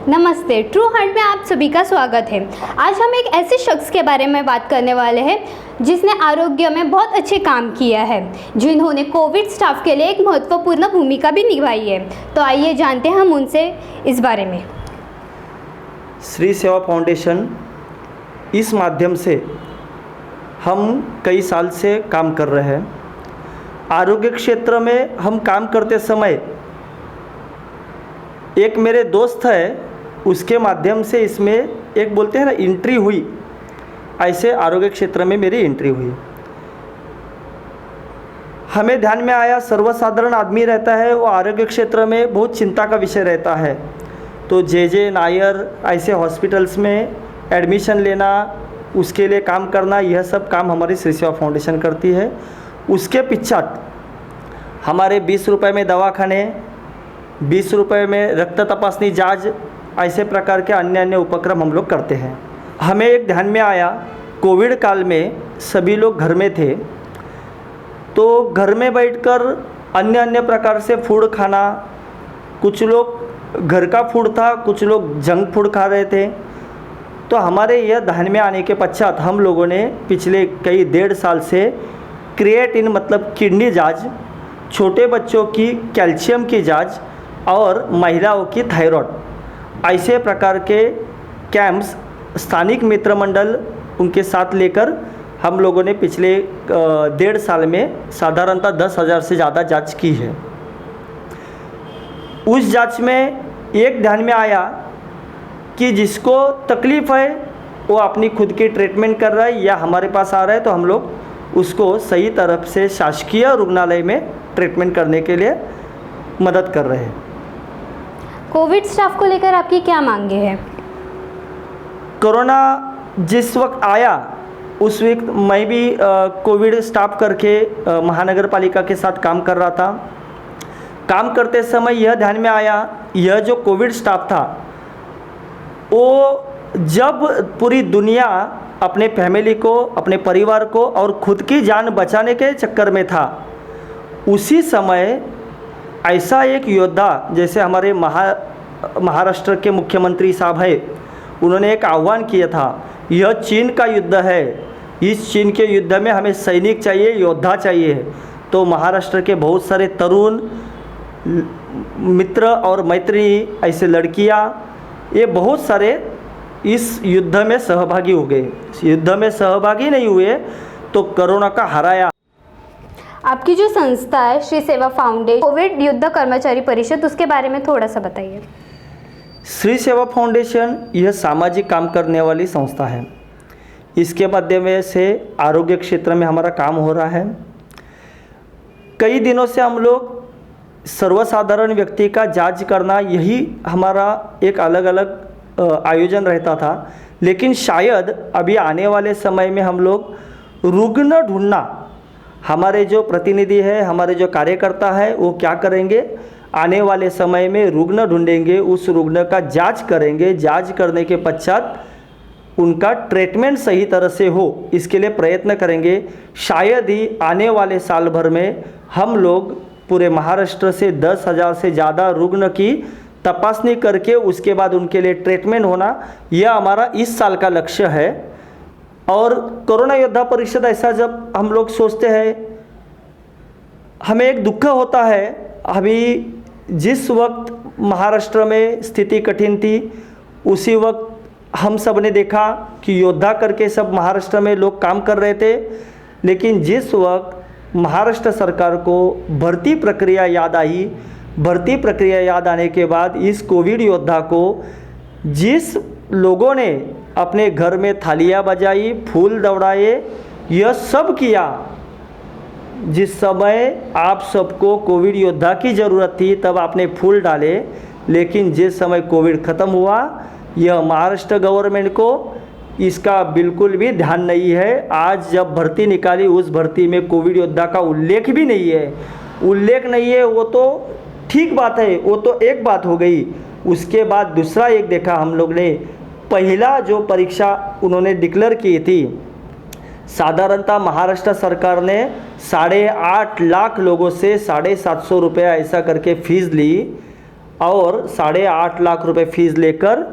नमस्ते, true heart में आप सभी का स्वागत है। आज हम एक ऐसे शख्स के बारे में बात करने वाले हैं जिसने आरोग्य में बहुत अच्छे काम किया है, जिन्होंने कोविड स्टाफ के लिए एक महत्वपूर्ण भूमिका भी निभाई है। तो आइए जानते हैं हम उनसे इस बारे में। श्री सेवा फाउंडेशन, इस माध्यम से हम कई साल से काम कर रहे हैं। आरोग्य क्षेत्र में हम काम करते समय एक मेरे दोस्त है, उसके माध्यम से इसमें एक बोलते हैं ना एंट्री हुई, ऐसे आरोग्य क्षेत्र में मेरी एंट्री हुई। हमें ध्यान में आया सर्वसाधारण आदमी रहता है, वो आरोग्य क्षेत्र में बहुत चिंता का विषय रहता है। तो जे नायर ऐसे हॉस्पिटल्स में एडमिशन लेना, उसके लिए काम करना, यह सब काम हमारी श्री सेवा फाउंडेशन करती है। उसके पश्चात हमारे 20 रुपये में दवाखाने, 20 रुपये में रक्त तपासनी जांच, ऐसे प्रकार के अन्य उपक्रम हम लोग करते हैं। हमें एक ध्यान में आया, कोविड काल में सभी लोग घर में थे, तो घर में बैठकर अन्य प्रकार से फूड खाना, कुछ लोग घर का फूड था, कुछ लोग जंक फूड खा रहे थे। तो हमारे यह ध्यान में आने के पश्चात हम लोगों ने पिछले कई 1.5 साल से क्रिएटिन मतलब किडनी जांच, छोटे बच्चों की कैल्शियम की जांच और महिलाओं की थायराइड, ऐसे प्रकार के कैंप्स स्थानिक मित्र मंडल उनके साथ लेकर हम लोगों ने पिछले 1.5 साल में साधारणतः 10,000 से ज़्यादा जांच की है। उस जांच में एक ध्यान में आया कि जिसको तकलीफ़ है वो अपनी खुद की ट्रीटमेंट कर रहा है या हमारे पास आ रहा है, तो हम लोग उसको सही तरफ से शासकीय रुग्णालय में ट्रीटमेंट करने के लिए मदद कर रहे हैं। कोविड स्टाफ को लेकर आपकी क्या मांगे हैं? कोरोना जिस वक्त आया उस वक्त मैं भी कोविड स्टाफ करके महानगर पालिका के साथ काम कर रहा था। काम करते समय यह ध्यान में आया, यह जो कोविड स्टाफ था वो जब पूरी दुनिया अपने फैमिली को, अपने परिवार को और खुद की जान बचाने के चक्कर में था, उसी समय ऐसा एक योद्धा जैसे हमारे महाराष्ट्र के मुख्यमंत्री साहब है, उन्होंने एक आह्वान किया था, यह चीन का युद्ध है, इस चीन के युद्ध में हमें सैनिक चाहिए, योद्धा चाहिए। तो महाराष्ट्र के बहुत सारे तरुण मित्र और मैत्री, ऐसे लड़कियां, ये बहुत सारे इस युद्ध में सहभागी हो गए। युद्ध में सहभागी नहीं हुए तो कोरोना का हराया। आपकी जो संस्था है श्री सेवा फाउंडेशन कोविड योद्धा कर्मचारी परिषद, उसके बारे में थोड़ा सा बताइए। श्री सेवा फाउंडेशन यह सामाजिक काम करने वाली संस्था है। इसके माध्यम से आरोग्य क्षेत्र में हमारा काम हो रहा है। कई दिनों से हम लोग सर्वसाधारण व्यक्ति का जांच करना, यही हमारा एक अलग अलग आयोजन रहता था। लेकिन शायद अभी आने वाले समय में हम लोग रुग्ण ढूंढना, हमारे जो प्रतिनिधि है, हमारे जो कार्यकर्ता है, वो क्या करेंगे, आने वाले समय में रुग्ण ढूंढेंगे, उस रुग्ण का जांच करेंगे, जांच करने के पश्चात उनका ट्रीटमेंट सही तरह से हो, इसके लिए प्रयत्न करेंगे। शायद ही आने वाले साल भर में हम लोग पूरे महाराष्ट्र से 10,000 से ज़्यादा रुग्ण की तपासनी करके उसके बाद उनके लिए ट्रीटमेंट होना, यह हमारा इस साल का लक्ष्य है। और कोरोना योद्धा परिषद, ऐसा जब हम लोग सोचते हैं, हमें एक दुख होता है। अभी जिस वक्त महाराष्ट्र में स्थिति कठिन थी, उसी वक्त हम सब ने देखा कि योद्धा करके सब महाराष्ट्र में लोग काम कर रहे थे। लेकिन जिस वक्त महाराष्ट्र सरकार को भर्ती प्रक्रिया याद आई, भर्ती प्रक्रिया याद आने के बाद इस कोविड योद्धा को जिस लोगों ने अपने घर में थालियां बजाई, फूल दौड़ाए, यह सब किया, जिस समय आप सबको कोविड योद्धा की ज़रूरत थी तब आपने फूल डाले। लेकिन जिस समय कोविड ख़त्म हुआ, यह महाराष्ट्र गवर्नमेंट को इसका बिल्कुल भी ध्यान नहीं है। आज जब भर्ती निकाली, उस भर्ती में कोविड योद्धा का उल्लेख भी नहीं है। उल्लेख नहीं है वो तो ठीक बात है, वो तो एक बात हो गई। उसके बाद दूसरा एक देखा हम लोग ने, पहला जो परीक्षा उन्होंने डिक्लेयर की थी साधारणतः महाराष्ट्र सरकार ने 8.5 लाख लोगों से 750 रुपया ऐसा करके फीस ली और 8.5 लाख रुपए फीस लेकर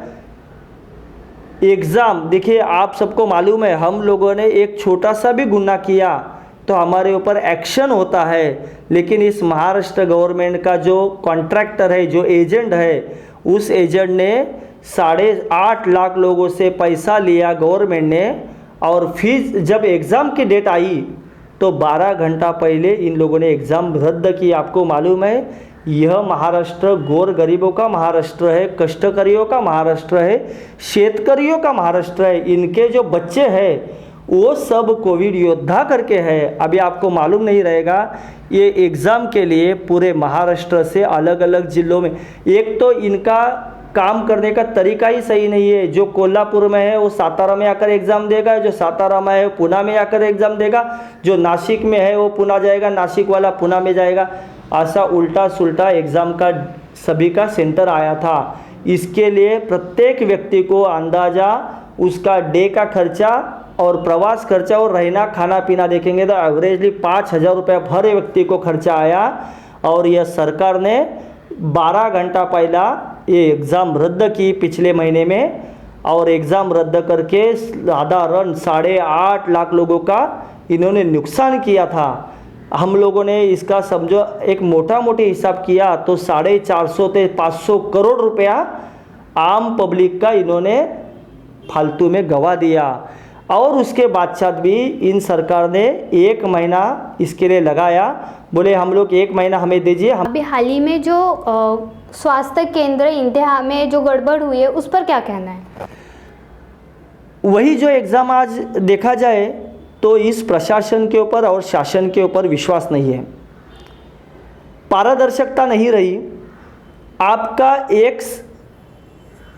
एग्ज़ाम, देखिए आप सबको मालूम है हम लोगों ने एक छोटा सा भी गुनाह किया तो हमारे ऊपर एक्शन होता है, लेकिन इस महाराष्ट्र गवर्नमेंट का जो कॉन्ट्रैक्टर है, जो एजेंट है, उस एजेंट ने 8.5 लाख लोगों से पैसा लिया गवर्नमेंट ने और फीस जब एग्ज़ाम की डेट आई तो 12 घंटा पहले इन लोगों ने एग्ज़ाम रद्द की। आपको मालूम है यह महाराष्ट्र गोर गरीबों का महाराष्ट्र है, कष्टकरियों का महाराष्ट्र है, शेतकरियों का महाराष्ट्र है। इनके जो बच्चे हैं वो सब कोविड योद्धा करके है। अभी आपको मालूम नहीं रहेगा ये एग्ज़ाम के लिए पूरे महाराष्ट्र से अलग अलग जिलों में, एक तो इनका काम करने का तरीका ही सही नहीं है। जो कोल्हापुर में है वो सातारा में आकर एग्ज़ाम देगा, जो सातारा में है पुणे में आकर एग्ज़ाम देगा, जो नासिक में है वो पुणे जाएगा, नासिक वाला पुणे में जाएगा। ऐसा उल्टा सुल्टा एग्ज़ाम का सभी का सेंटर आया था। इसके लिए प्रत्येक व्यक्ति को अंदाज़ा उसका डे का खर्चा और प्रवास खर्चा और रहना खाना पीना देखेंगे तो एवरेजली 5,000 रुपये हर व्यक्ति को खर्चा आया। और यह सरकार ने 12 घंटा पहला ये एग्ज़ाम रद्द की पिछले महीने में, और एग्ज़ाम रद्द करके साधारण 8.5 लाख लोगों का इन्होंने नुकसान किया था। हम लोगों ने इसका समझो एक मोटा मोटी हिसाब किया तो 450 से 500 करोड़ रुपया आम पब्लिक का इन्होंने फालतू में गवा दिया। और उसके बाद भी इन सरकार ने 1 महीना इसके लिए लगाया, बोले हम लोग 1 महीना हमें दीजिए। अभी हाल ही में जो स्वास्थ्य केंद्र इंतहा में जो गड़बड़ हुई है उस पर क्या कहना है? वही जो एग्ज़ाम आज देखा जाए तो इस प्रशासन के ऊपर और शासन के ऊपर विश्वास नहीं है, पारदर्शिता नहीं रही। आपका एक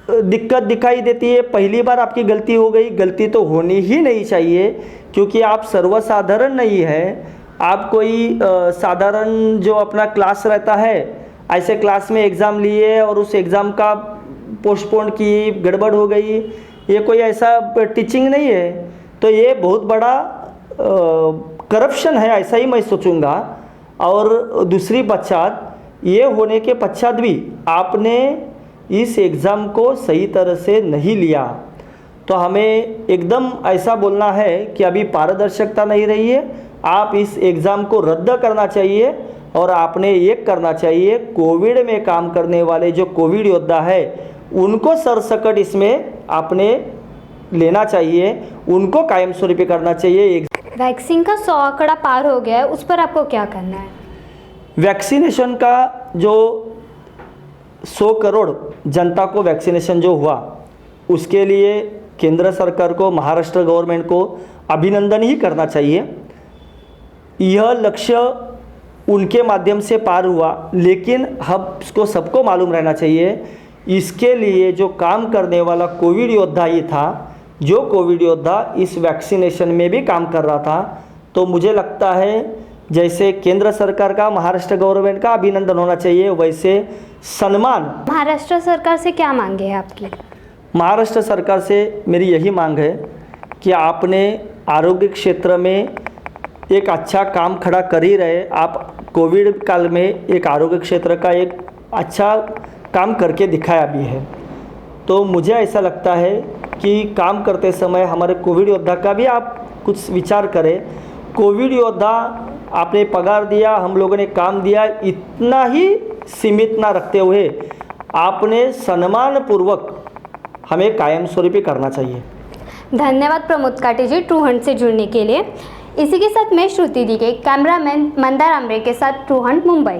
दिक्कत दिखाई देती है, पहली बार आपकी गलती हो गई, गलती तो होनी ही नहीं चाहिए क्योंकि आप सर्वसाधारण नहीं है। आप कोई साधारण जो अपना क्लास रहता है ऐसे क्लास में एग्ज़ाम लिए और उस एग्ज़ाम का पोस्टपोन की, गड़बड़ हो गई, ये कोई ऐसा टीचिंग नहीं है। तो ये बहुत बड़ा करप्शन है, ऐसा ही मैं सोचूंगा। और दूसरी पश्चात ये होने के पश्चात भी आपने इस एग्ज़ाम को सही तरह से नहीं लिया तो हमें एकदम ऐसा बोलना है कि अभी पारदर्शिता नहीं रही है। आप इस एग्ज़ाम को रद्द करना चाहिए और आपने ये करना चाहिए कोविड में काम करने वाले जो कोविड योद्धा है उनको सरसकट इसमें आपने लेना चाहिए, उनको कायम स्वरूपी करना चाहिए। वैक्सीन का 100 आंकड़ा पार हो गया है, उस पर आपको क्या करना है? वैक्सीनेशन का जो 100 करोड़ जनता को वैक्सीनेशन जो हुआ उसके लिए केंद्र सरकार को, महाराष्ट्र गवर्नमेंट को अभिनंदन ही करना चाहिए। यह लक्ष्य उनके माध्यम से पार हुआ, लेकिन हम इसको सबको मालूम रहना चाहिए इसके लिए जो काम करने वाला कोविड योद्धा ही था, जो कोविड योद्धा इस वैक्सीनेशन में भी काम कर रहा था। तो मुझे लगता है जैसे केंद्र सरकार का, महाराष्ट्र गवर्नमेंट का अभिनंदन होना चाहिए, वैसे सम्मान। महाराष्ट्र सरकार से क्या मांगे है आपकी? महाराष्ट्र सरकार से मेरी यही मांग है कि आपने आरोग्य क्षेत्र में एक अच्छा काम खड़ा कर ही रहे। आप कोविड काल में एक आरोग्य क्षेत्र का एक अच्छा काम करके दिखाया भी है। तो मुझे ऐसा लगता है कि काम करते समय हमारे कोविड योद्धा का भी आप कुछ विचार करें। कोविड योद्धा आपने पगार दिया, हम लोगों ने काम दिया, इतना ही सीमित ना रखते हुए आपने सम्मानपूर्वक हमें कायम स्वरूपी करना चाहिए। धन्यवाद प्रमोद काटे जी ट्रू हंट से जुड़ने के लिए। इसी के साथ मैं श्रुति दी के कैमरामैन मंदार आमरे के साथ ट्रू हंट मुंबई।